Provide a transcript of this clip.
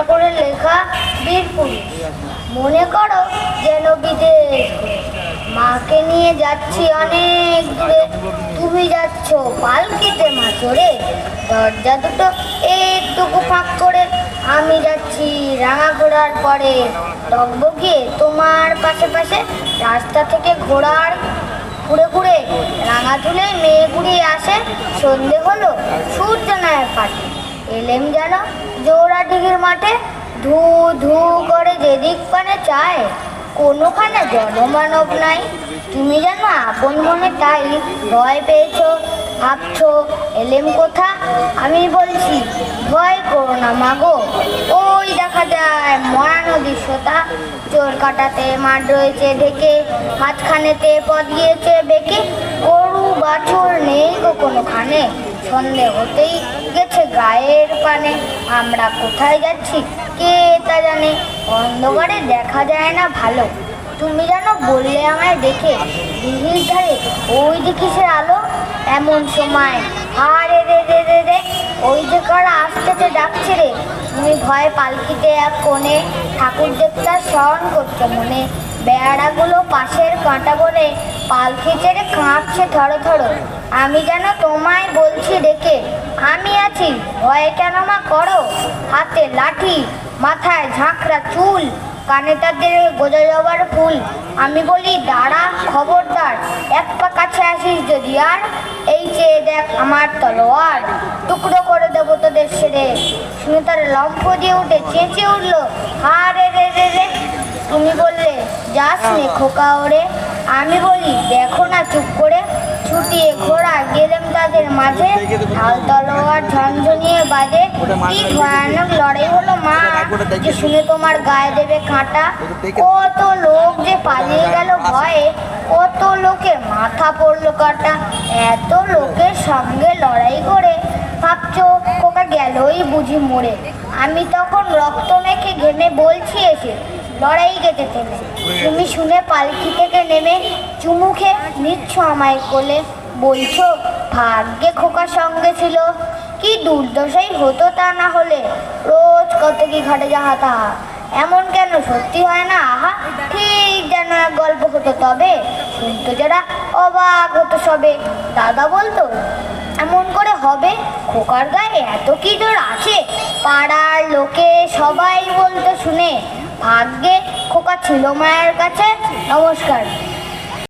করে লেখা বীরপুরুষ। মনে করো যেন বিদেশ। মাকে নিয়ে যাচ্ছি অনেক দূরে, তুমি যাচ্ছ পালকিতে মা চড়ে। দরজা দুটো একটুকু ফাঁক করে আমি যাচ্ছি রাঙা ঘোড়ার পরে। টকবগিয়ে তোমার পাশে পাশে রাস্তা থেকে ঘোড়ার ঘুরে ঘুরে রাঙা চুলে মেয়ে ঘুরিয়ে আসে। সন্ধে হলো সূর্য নায়ের পাটে, এলেম যেন জোড়াডিঘির মাঠে। ধু ধু করে যেদিক পানে চায়, কোনোখানে জনমানব নাই। তুমি যেন আপন মনে তাই ভয় পেয়েছো, ভাবছো এলেম কোথা। আমি বলছি ভয় করো না মাগো, ওই দেখা যায় মরা নদীর সোতা। চোর কাটাতে মাঠ রয়েছে ঢেকে, মাঝখানেতে পথ গিয়েছে বেঁকে। গরু বাছুর নেই গো কোনোখানে, সন্ধে হতেই গেছে গায়ের পানে। আমরা কোথায় যাচ্ছি কে তা জানে, অন্ধকারে দেখা যায় না ভালো। তুমি যেন বললে আমায় দেখে, দিঘির ধারে ওই যে কিসের আলো। এমন সময় আরে রে রে রে রে, ওই যে কারা আসতেছে ডাকছে রে। তুমি ভয়ে পালকিতে এক কোণে, ঠাকুর দেবতার স্মরণ করছো মনে। বেড়াগুলো পাশের কাঁটা বলে পালকি ছেড়ে কাঁপছে থরো থরো। আমি যেন তোমায় বলছি ডেকে, আমি আছি ভয়ে কেন মা করো। হাতে লাঠি, মাথায় ঝাঁকড়া চুল, কানে তাদের গোজা জবার ফুল। আমি বলি দাঁড়া খবরদার, এক পা কাছে আসিস যদি আর। এই চেয়ে দেখ আমার তলোয়ার, টুকরো করে দেবো তোদের সেরে। শুনে তার লম্ফ দিয়ে উঠে চেঁচিয়ে উঠলো, আরে রে রে রে। তুমি বললে যাস নে খোকা ওরে। আমি বলি দেখো না চুপ করে। ছুটিয়ে ঘোড়া গেলেম তাদের মাঝে, ঢাল তলোয়ার ঝনঝনিয়ে বাজে। কি ভয়ানক লড়াই হলো মা, যে শুনে তোমার গায়ে দেবে কাঁটা। কত লোক যে পালিয়ে গেল ভয়ে, কত লোকের মাথা পড়লো কাটা। এত লোকের সঙ্গে লড়াই করে ভাবছো খোকা গেলই বুঝি মরে। আমি তখন রক্ত মেখে ঘেমে বলছি এসে, লড়াই গেছে থেমে। তুমি শুনে পালকি থেকে নেমে চুমুখে নিচ্ছ আমায় কোলে। বলছো ভাগ্যে খোকার সঙ্গে ছিল, কি দুর্দশাই হতো তা না হলে। রোজ কত কি ঘাটে যাহা তাহা, এমন কেন সত্যি হয় না আহা। ঠিক যেন এক গল্প হতো তবে, শুনতো যারা অবাক হতো সবে। দাদা বলতো এমন করে হবে, খোকার গায়ে এত কি জোর আছে। পাড়ার লোকে সবাই বলতো শুনে, ভাগ্যে খোকা ছিল মায়ের কাছে। নমস্কার।